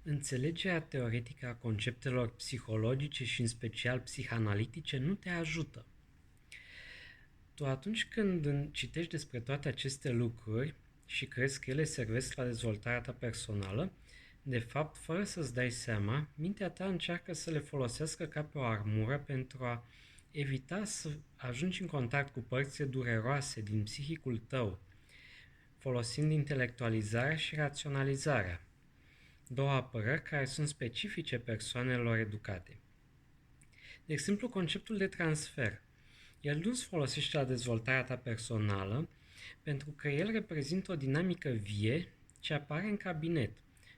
Înțelegerea teoretică a conceptelor psihologice și în special psihanalitice nu te ajută. Tu atunci când citești despre toate aceste lucruri și crezi că ele servesc la dezvoltarea ta personală, de fapt, fără să-ți dai seama, mintea ta încearcă să le folosească ca pe o armură pentru a evita să ajungi în contact cu părțile dureroase din psihicul tău, folosind intelectualizarea și raționalizarea. Două apărări care sunt specifice persoanelor educate. De exemplu, conceptul de transfer. El nu se folosește la dezvoltarea ta personală pentru că el reprezintă o dinamică vie ce apare în cabinet.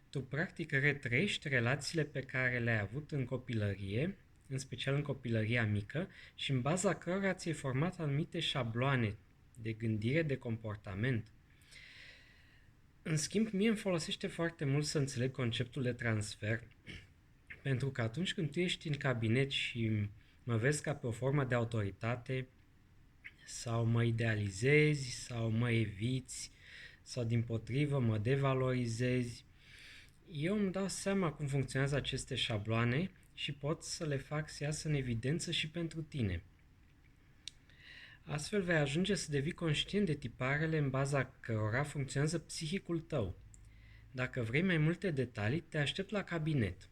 Tu practic retrăiești relațiile pe care le-ai avut în copilărie, în special în copilăria mică, și în baza cărora ți-ai format anumite șabloane de gândire, de comportament. În schimb, mie îmi folosește foarte mult să înțeleg conceptul de transfer, pentru că atunci când tu ești în cabinet și mă vezi ca pe o formă de autoritate, sau mă idealizezi, sau mă eviți, sau dimpotrivă mă devalorizezi, eu îmi dau seama cum funcționează aceste șabloane și pot să le fac să iasă în evidență și pentru tine. Astfel vei ajunge să devii conștient de tiparele în baza cărora funcționează psihicul tău. Dacă vrei mai multe detalii, te aștept la cabinet.